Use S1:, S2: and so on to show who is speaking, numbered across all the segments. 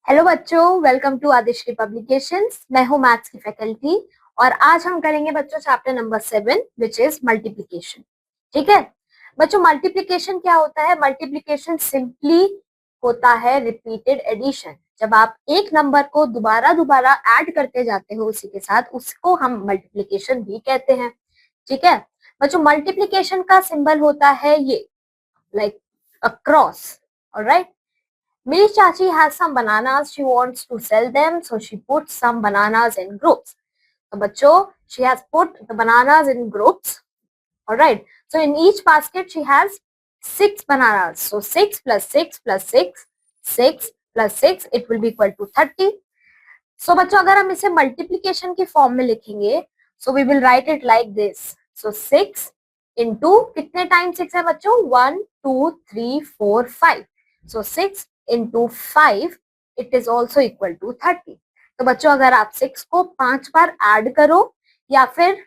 S1: Hello बच्चों, welcome to Adishree publications. मैं हूं मैथ्स की फैकल्टी और आज हम करेंगे बच्चों chapter number 7 which is multiplication. ठीक है बच्चों, मल्टीप्लिकेशन क्या होता है? मल्टीप्लिकेशन सिंपली होता है रिपीटेड एडिशन। जब आप एक नंबर को दोबारा दोबारा ऐड करते जाते हो उसी के साथ, उसको हम मल्टीप्लिकेशन भी कहते हैं। ठीक है बच्चों, मल्टीप्लिकेशन का सिंबल होता है ये, like a cross. Alright, Miss Chachi has some bananas. She wants to sell them, so she puts some bananas in groups. So, बच्चों, she has put the bananas in groups. All right. So, in each basket, she has 6 bananas. So, 6 plus 6 plus 6, 6 plus 6, it will be equal to 30. So, बच्चों, अगर हम इसे multiplication की form में लिखेंगे, so we will write it like this. So, 6 into कितने times 6 है बच्चों? 1, 2, 3, 4, 5. So, 6 into 5 it is also equal to 30. तो बच्चों, अगर आप 6 को 5 बार ऐड करो या फिर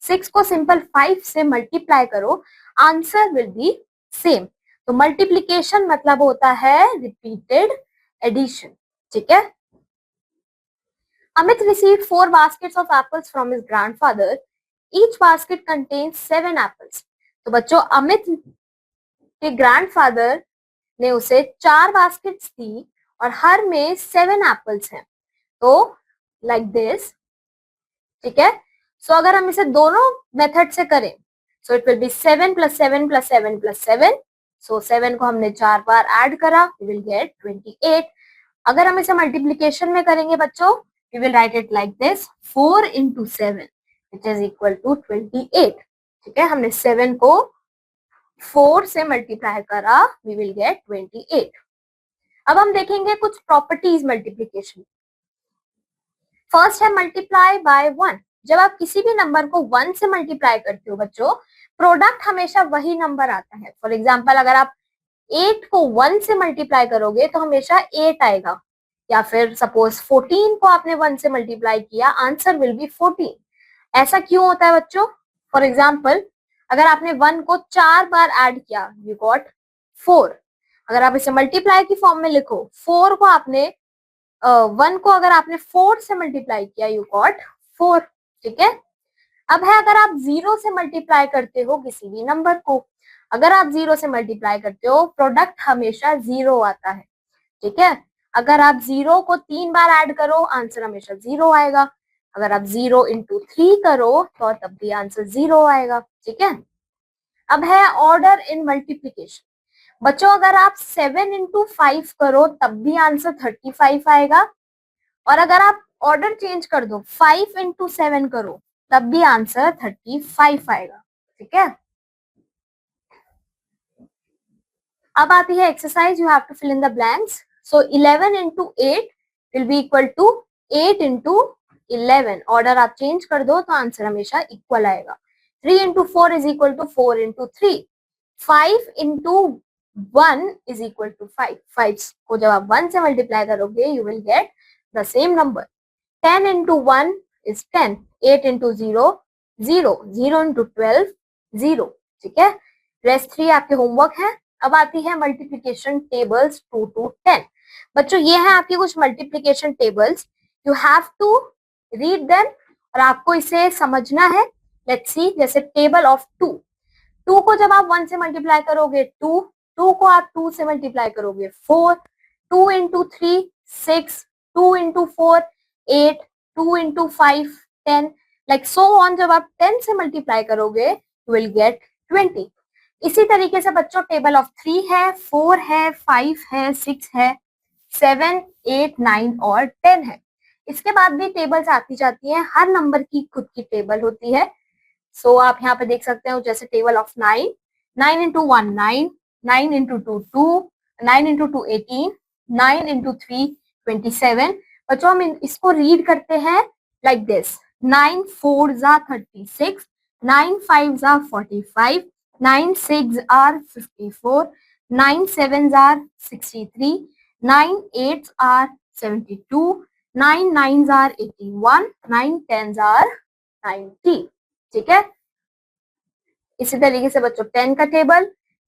S1: 6 को सिंपल 5 से मल्टीप्लाई करो, आंसर विल बी सेम। तो मल्टीप्लीकेशन मतलब होता है रिपीटेड एडिशन। ठीक है, Amit received 4 baskets of apples from his grandfather. Each basket contains 7 apples. तो बच्चों, अमित के ग्रैंडफादर ने उसे 4 बास्केट्स दी और हर में 7 एप्पल्स हैं। तो लाइक दिस। ठीक है, सो अगर हम इसे दोनों मेथड से करें, सो इट विल बी 7 + 7 + 7 + 7। सो 7 को हमने 4 बार ऐड करा, वी विल गेट 28। अगर हम इसे मल्टीप्लिकेशन में करेंगे बच्चों, we will write it like this, 4 into 7 which is equal to 28। ठीक है, हमने 7 को 4 से मल्टीप्लाई करा, we will get 28। अब हम देखेंगे कुछ प्रॉपर्टीज मल्टीप्लिकेशन। फर्स्ट है मल्टीप्लाई बाय 1। जब आप किसी भी नंबर को 1 से मल्टीप्लाई करते हो बच्चों, प्रोडक्ट हमेशा वही नंबर आता है। फॉर एग्जाम्पल, अगर आप 8 को 1 से मल्टीप्लाई करोगे तो हमेशा 8 आएगा, या फिर सपोज 14 को आपने 1 से मल्टीप्लाई किया, आंसर विल बी 14। ऐसा क्यों होता है बच्चों? फॉर एग्जाम्पल, अगर आपने 1 को 4 बार ऐड किया, यू गॉट 4। अगर आप इसे मल्टीप्लाई की फॉर्म में लिखो, 4 को आपने 1 को अगर आपने 4 से मल्टीप्लाई किया, यू गॉट 4। ठीक है, अब है अगर आप 0 से मल्टीप्लाई करते हो किसी भी नंबर को, अगर आप 0 से मल्टीप्लाई करते हो, प्रोडक्ट हमेशा 0 आता है। ठीक है, अगर आप 0 को 3 बार ऐड करो, आंसर हमेशा 0 आएगा। अगर आप 0 into 3 करो तो तब भी आंसर 0 आएगा। ठीक है, अब है ऑर्डर इन मल्टीप्लिकेशन। बच्चों, अगर आप 7 into 5 करो तब भी आंसर 35 आएगा, और अगर आप ऑर्डर चेंज कर दो, 5 into 7 करो तब भी आंसर 35 आएगा। ठीक है, अब आती है exercise, you have to fill in the blanks. So 11 into 8 will be equal to 8 into 11। Order आप चेंज कर दो तो आंसर हमेशा इक्वल आएगा। 3 into 4 is equal to 4 into 3। 5 into 1 is equal to 5। 5 को जब आप 1 से मल्टीप्लाई करोगे, you will get the same number. 10 into 1 is 10। 8 into 0 0। 0 into 12 0। ठीक है, रेस्ट 3 आपके होमवर्क है। अब आती है मल्टीप्लिकेशन टेबल्स 2 to 10। बच्चों, ये है आपकी कुछ multiplication tables, you have to read them और आपको इसे समझना है। लेट्स सी, जैसे टेबल ऑफ 2। 2 को जब आप 1 से मल्टीप्लाई करोगे 2, 2 को आप 2 से मल्टीप्लाई करोगे 4, 2 into 3 6, 2 into 4 8, 2 into 5 10, like so on. जब आप 10 से मल्टीप्लाई करोगे यू विल गेट 20। इसी तरीके से बच्चों टेबल ऑफ 3 है, 4 है, 5 है, 6 है, 7 8 9 और 10 है। इसके बाद भी टेबल्स आती जाती हैं, हर नंबर की खुद की टेबल होती है। सो आप यहाँ पे देख सकते हो, जैसे table of 9, 9 into 1 9, 9 into 2 2, 9 into 2 18, 9 into 3 27। बच्चों, हम इसको रीड करते हैं लाइक दिस, 9 4 36, 9 5 45, 9 6 54, 9 7 63, 9 8 72, 9 9 81, 9 10 90। ठीक है, इसी तरीके से बच्चों 10 का table,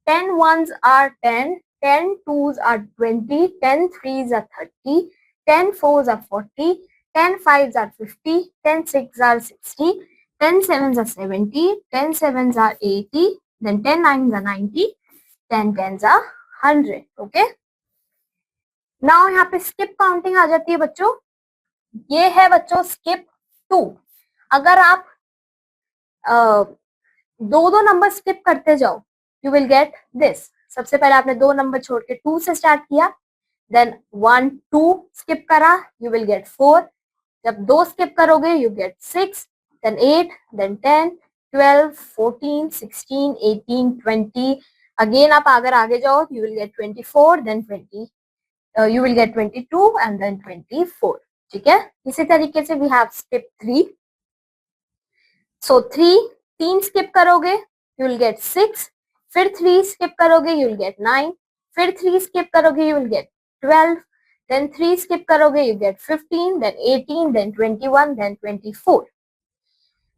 S1: 10 ones are 10, 10 2s are 20, 10 3s are 30, 10 4s are 40, 10 5s are 50, 10 6s are 60, 10 7s are 70, 10 7s are 80, then 10 9s are 90, 10 10s are 100. Okay, now यहाँ पे स्किप काउंटिंग आ जाती है बच्चों. ये है बच्चों स्किप 2. अगर आप दो दो नंबर स्किप करते जाओ, यू विल गेट दिस. सबसे पहले आपने दो नंबर छोड़ के 2 से स्टार्ट किया, देन 1 2 स्किप करा, यू विल गेट 4. जब दो स्किप करोगे you get 6, then 8, then 10, 12, 14, 16, 18, 20. Again आप अगर आगे जाओ you will get 24, then 20, you will get 22 and then 24. ठीक है, इसी तरीके से we have skip 3. So 3 skip करोगे यू विल गेट 6, फिर 3 स्किप करोगे यू विल गेट 9, फिर 3 स्किप करोगे you will gate 12, then 3 skip करोगे you get 15, then 18, then 21, then 24.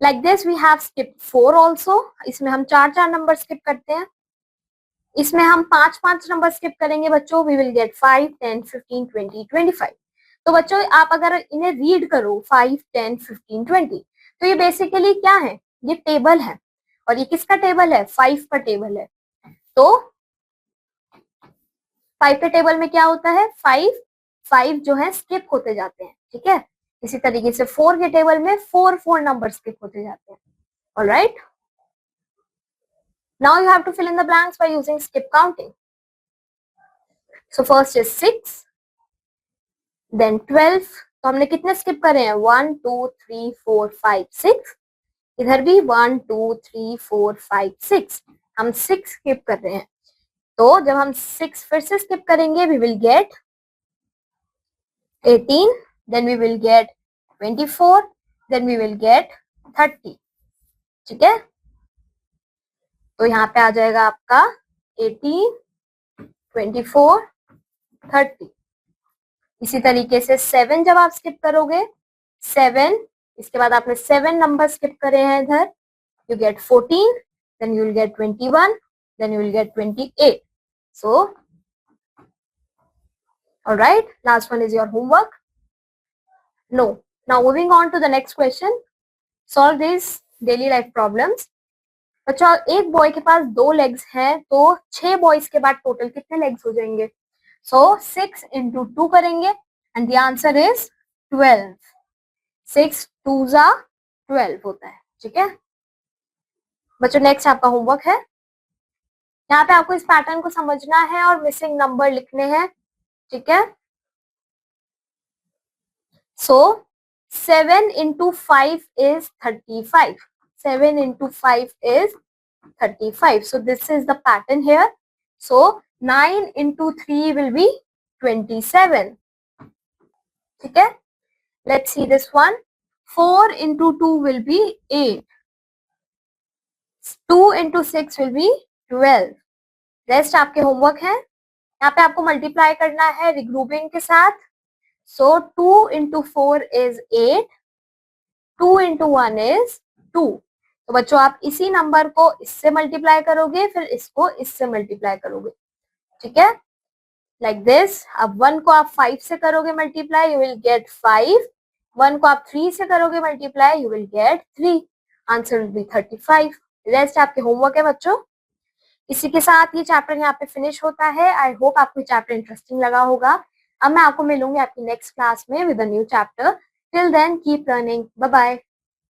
S1: Like this we have skip 4 also. इसमें हम 4 नंबर स्किप करते हैं. इसमें हम 5 नंबर स्किप करेंगे बच्चों. We will get 5, 10, 15, 20, 25. तो बच्चों आप अगर इन्हें रीड करो 5, 10, 15, 20, तो ये बेसिकली क्या है, ये टेबल है. और ये किसका टेबल है, 5 का टेबल है. तो 5 के टेबल में क्या होता है, 5 जो है स्किप होते जाते हैं. ठीक है, इसी तरीके से 4 के टेबल में 4 नंबर स्किप होते जाते हैं. Alright, now you have to fill in the blanks by using skip counting. So first is 6, then 12. तो हमने कितने स्किप करे हैं, 1 2 3 4 5 6. इधर भी 1 2 3 4 5 6, हम 6 स्किप कर रहे हैं. तो जब हम 6 फिर से स्किप करेंगे we will get 18, then we will get 24, then we will get 30. ठीक है, तो यहाँ पे आ जाएगा आपका 18, 24, 30. इसी तरीके से 7 जब आप स्किप करोगे, 7 इसके बाद आपने 7 नंबर स्किप करे हैं इधर, you get 14, then you will get 21, then you will get 28. So all right, last one is your homework. No, now moving on to the next question. Solve these daily life problems. बच्चों एक boy के पास 2 legs हैं, तो 6 boys के बाद total कितने legs हो जाएंगे. सो 6 into 2 करेंगे and the answer is 12. 6 2s are 12 होता है. ठीक है बच्चों, नेक्स्ट आपका होमवर्क है. यहाँ पे आपको इस पैटर्न को समझना है और मिसिंग नंबर लिखने हैं. ठीक है, सो 7 into 5 is 35. 7 into 5 is 35. So this is the pattern here. So 9 into 3 will be 27. ठीक है, let's see this one. 4 into 2 will be 8. 2 into 6 will be 12. Rest आपके होमवर्क है. यहाँ पे आपको मल्टीप्लाई करना है रिग्रुपिंग के साथ. So 2 into 4 is 8. 2 into 1 is 2. तो बच्चों आप इसी नंबर को इससे मल्टीप्लाई करोगे, फिर इसको इससे मल्टीप्लाई करोगे. ठीक है, लाइक दिस. अब 1 को आप 5 से करोगे मल्टीप्लाई, यू विल गेट 5. 1 को आप 3 से करोगे multiply, you will gate 3. Answer will be 35. Rest आपके होमवर्क है बच्चों. इसी के साथ ये चैप्टर यहाँ पे फिनिश होता है. आई होप आपको ये चैप्टर इंटरेस्टिंग लगा होगा. अब मैं आपको मिलूंगी आपकी नेक्स्ट क्लास में with a new chapter. Till then keep learning. Bye bye.